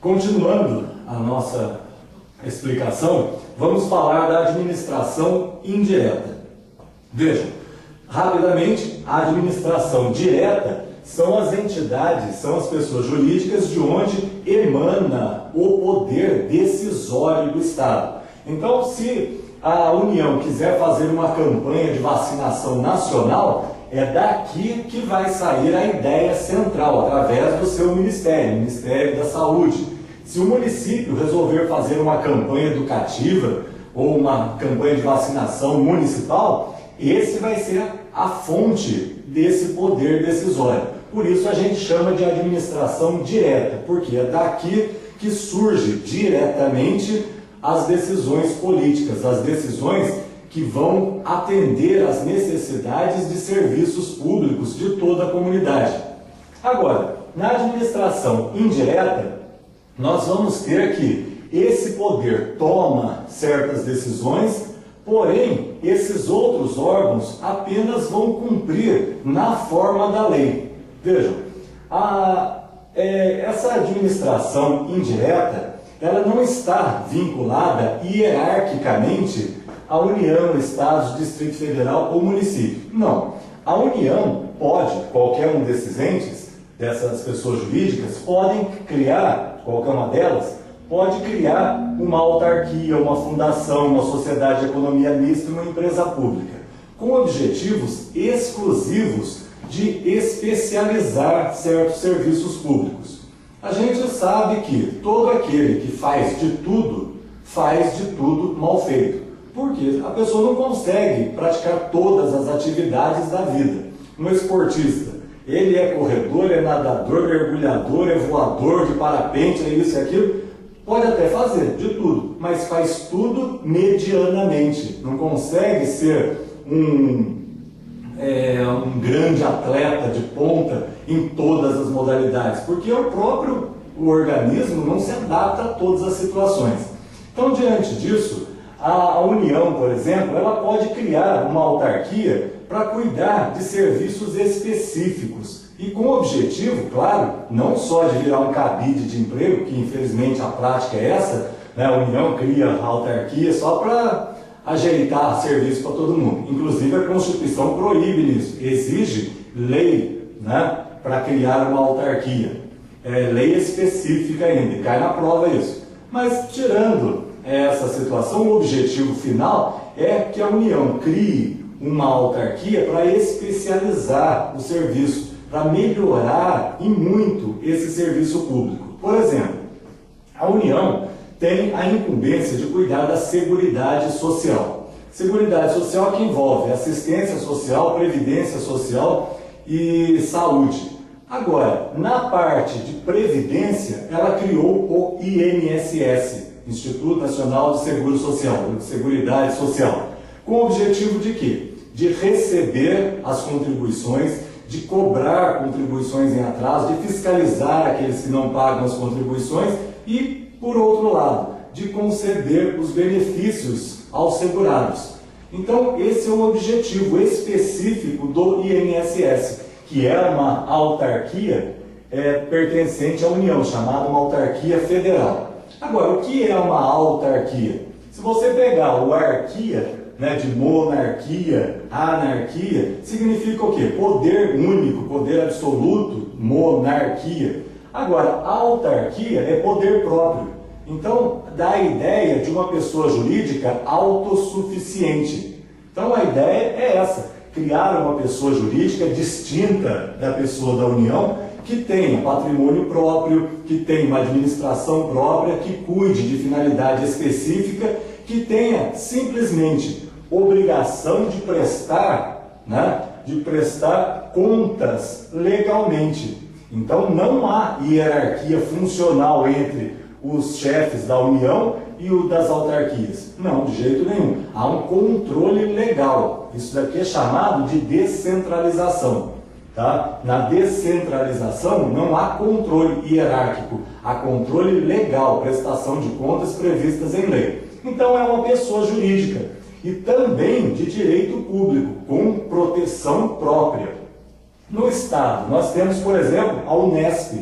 Continuando a nossa explicação, vamos falar da administração indireta. Vejam, rapidamente, a administração direta são as entidades, são as pessoas jurídicas de onde emana o poder decisório do Estado. Então, se a União quiser fazer uma campanha de vacinação nacional, é daqui que vai sair a ideia central, através do seu Ministério, Ministério da Saúde. Se o município resolver fazer uma campanha educativa ou uma campanha de vacinação municipal, esse vai ser a fonte desse poder decisório. Por isso a gente chama de administração direta, porque é daqui que surge diretamente as decisões políticas, as decisões que vão atender às necessidades de serviços públicos de toda a comunidade. Agora, na administração indireta, nós vamos ter que esse poder toma certas decisões, porém, esses outros órgãos apenas vão cumprir na forma da lei. Vejam, essa administração indireta, ela não está vinculada hierarquicamente à União, Estados, Distrito Federal ou município. Não. A União pode, qualquer um desses entes, dessas pessoas jurídicas, podem criar, qualquer uma delas, pode criar uma autarquia, uma fundação, uma sociedade de economia mista, uma empresa pública, com objetivos exclusivos de especializar certos serviços públicos. A gente sabe que todo aquele que faz de tudo mal feito. Porque a pessoa não consegue praticar todas as atividades da vida. Um esportista, ele é corredor, é nadador, mergulhador, é voador de parapente, é isso e aquilo, pode até fazer de tudo, mas faz tudo medianamente. Não consegue ser um grande atleta de ponta em todas as modalidades, porque o próprio organismo não se adapta a todas as situações. Então, diante disso, a União, por exemplo, ela pode criar uma autarquia para cuidar de serviços específicos e com o objetivo, claro, não só de virar um cabide de emprego, que infelizmente a prática é essa, né? A União cria a autarquia só para ajeitar serviço para todo mundo. Inclusive a Constituição proíbe isso, exige lei, né, para criar uma autarquia. Lei específica ainda, e cai na prova isso. Mas tirando essa situação, o objetivo final é que a União crie uma autarquia para especializar o serviço, para melhorar e muito esse serviço público. Por exemplo, a União tem a incumbência de cuidar da Seguridade Social. Seguridade Social que envolve assistência social, previdência social e saúde. Agora, na parte de previdência, ela criou o INSS, Instituto Nacional de Seguro Social, de Seguridade Social, com o objetivo de quê? De receber as contribuições, de cobrar contribuições em atraso, de fiscalizar aqueles que não pagam as contribuições e, por outro lado, de conceder os benefícios aos segurados. Então, esse é o objetivo específico do INSS, que é uma autarquia pertencente à União, chamada uma autarquia federal. Agora, o que é uma autarquia? Se você pegar o arquia, né, de monarquia, anarquia, significa o quê? Poder único, poder absoluto, monarquia. Agora, autarquia é poder próprio. Então, dá a ideia de uma pessoa jurídica autossuficiente. Então, a ideia é essa, criar uma pessoa jurídica distinta da pessoa da União, que tenha patrimônio próprio, que tenha uma administração própria, que cuide de finalidade específica, que tenha simplesmente obrigação de prestar, né, de prestar contas legalmente. Então não há hierarquia funcional entre os chefes da União e o das autarquias. Não, de jeito nenhum. Há um controle legal. Isso daqui é chamado de descentralização. Tá? Na descentralização não há controle hierárquico, há controle legal, prestação de contas previstas em lei. Então é uma pessoa jurídica e também de direito público, com proteção própria. No Estado, nós temos, por exemplo, a Unesp,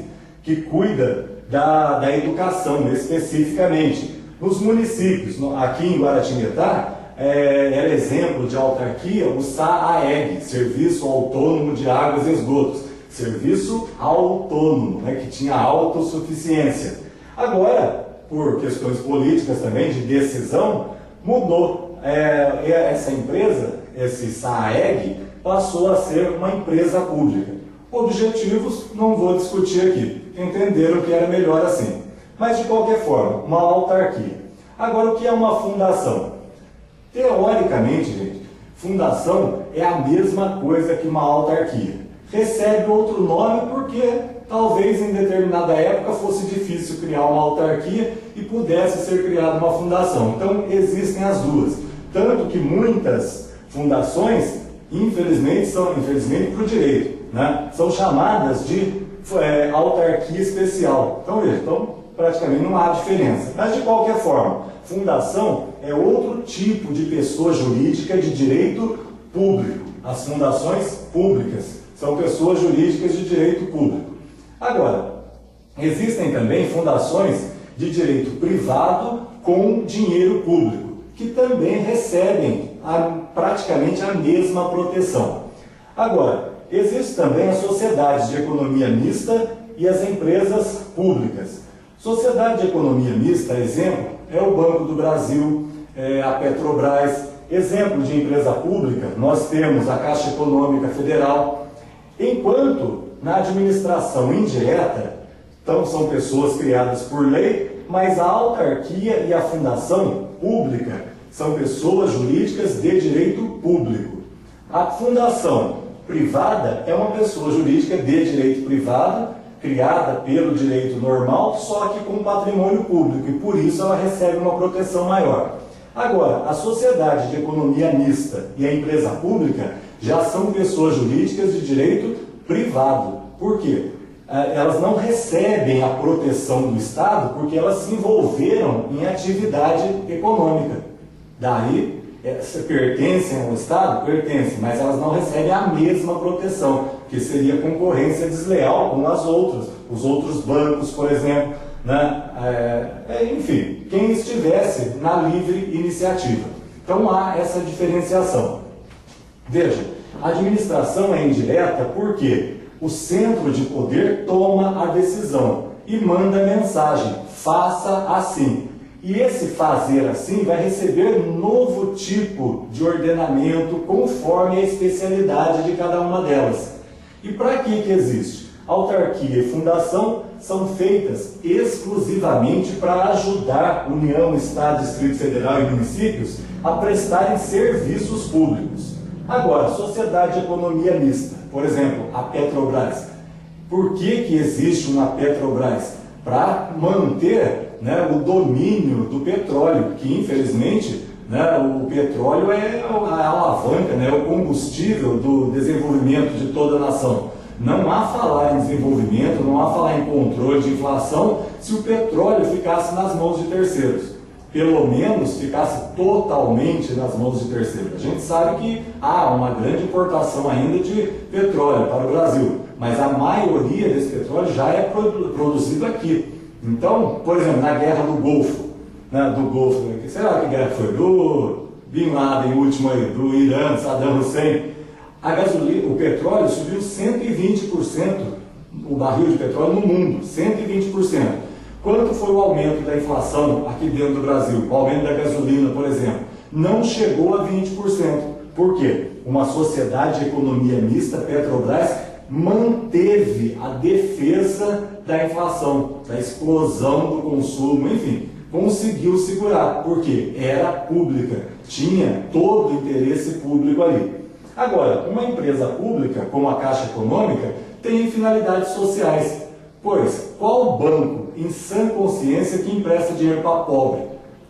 que cuida da educação, especificamente. Nos municípios, aqui em Guaratinguetá, era exemplo de autarquia o SAAEG, Serviço Autônomo de Águas e Esgotos, serviço autônomo, né, que tinha autossuficiência. Agora, por questões políticas também, de decisão, mudou. Essa empresa, esse SAAEG, passou a ser uma empresa pública. Objetivos, não vou discutir aqui, entenderam que era melhor assim. Mas, de qualquer forma, uma autarquia. Agora, o que é uma fundação? Teoricamente, gente, fundação é a mesma coisa que uma autarquia. Recebe outro nome porque talvez em determinada época fosse difícil criar uma autarquia e pudesse ser criada uma fundação. Então, existem as duas. Tanto que muitas fundações, infelizmente para o direito, né, são chamadas de autarquia especial. Então, veja, praticamente não há diferença. Mas, de qualquer forma, fundação é outro tipo de pessoa jurídica de direito público. As fundações públicas são pessoas jurídicas de direito público. Agora, existem também fundações de direito privado com dinheiro público, que também recebem praticamente a mesma proteção. Agora, existe também as sociedades de economia mista e as empresas públicas. Sociedade de economia mista, exemplo, é o Banco do Brasil, a Petrobras. Exemplo de empresa pública, nós temos a Caixa Econômica Federal. Enquanto na administração indireta, então são pessoas criadas por lei, mas a autarquia e a fundação pública são pessoas jurídicas de direito público. A fundação privada é uma pessoa jurídica de direito privado, criada pelo direito normal, só que com patrimônio público, e por isso ela recebe uma proteção maior. Agora, a sociedade de economia mista e a empresa pública já são pessoas jurídicas de direito privado. Por quê? Elas não recebem a proteção do Estado porque elas se envolveram em atividade econômica. Daí, pertencem ao Estado? Pertencem, mas elas não recebem a mesma proteção, que seria concorrência desleal com as outras, os outros bancos, por exemplo, né? Enfim, quem estivesse na livre iniciativa. Então há essa diferenciação. Veja, a administração é indireta porque o centro de poder toma a decisão e manda a mensagem, faça assim. E esse fazer assim vai receber novo tipo de ordenamento conforme a especialidade de cada uma delas. E para que existe? Autarquia e fundação são feitas exclusivamente para ajudar União, Estado, Distrito Federal e municípios a prestarem serviços públicos. Agora, sociedade de economia mista, por exemplo, a Petrobras. Por que existe uma Petrobras? Para manter, né, o domínio do petróleo, que infelizmente, né, o petróleo é a alavanca, né, o combustível do desenvolvimento de toda a nação. Não há falar em desenvolvimento, não há falar em controle de inflação se o petróleo ficasse nas mãos de terceiros. Pelo menos ficasse totalmente nas mãos de terceiros. A gente sabe que há uma grande importação ainda de petróleo para o Brasil, mas a maioria desse petróleo já é produzido aqui. Então, por exemplo, na Guerra do Golfo, né, será que guerra foi? Do Bin Laden, último aí, do Irã, Saddam Hussein. A gasolina, o petróleo subiu 120%, o barril de petróleo no mundo, 120%. Quanto foi o aumento da inflação aqui dentro do Brasil? O aumento da gasolina, por exemplo, não chegou a 20%. Por quê? Uma sociedade de economia mista, Petrobras, manteve a defesa da inflação, da explosão do consumo, enfim, conseguiu segurar, porque era pública, tinha todo o interesse público ali. Agora, uma empresa pública, como a Caixa Econômica, tem finalidades sociais, pois qual banco, em sã consciência, que empresta dinheiro para pobre,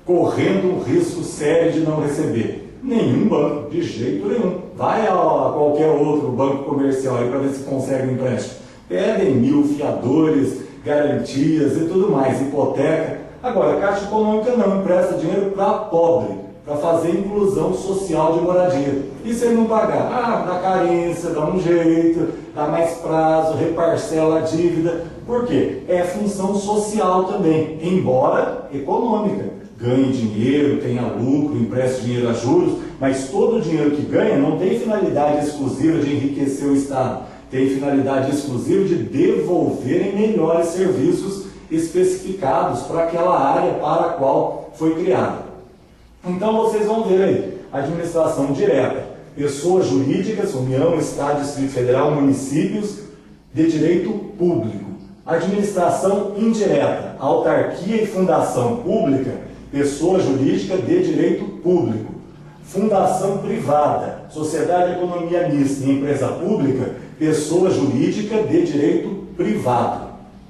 correndo um risco sério de não receber? Nenhum banco, de jeito nenhum. Vai a qualquer outro banco comercial aí para ver se consegue um empréstimo. Pedem 1000 fiadores, garantias e tudo mais, hipoteca. Agora, a Caixa Econômica não empresta dinheiro para pobre. para fazer inclusão social de moradia. E se ele não pagar? Dá carência, dá um jeito, dá mais prazo, reparcela a dívida. Por quê? É função social também, embora econômica. Ganhe dinheiro, tenha lucro, empreste dinheiro a juros, mas todo o dinheiro que ganha não tem finalidade exclusiva de enriquecer o Estado. Tem finalidade exclusiva de devolver em melhores serviços especificados para aquela área para a qual foi criada. Então vocês vão ver aí, administração direta, pessoas jurídicas, União, Estado, Distrito Federal, municípios, de direito público. Administração indireta, autarquia e fundação pública, pessoa jurídica de direito público. Fundação privada, sociedade de economia mista e empresa pública, pessoa jurídica de direito privado.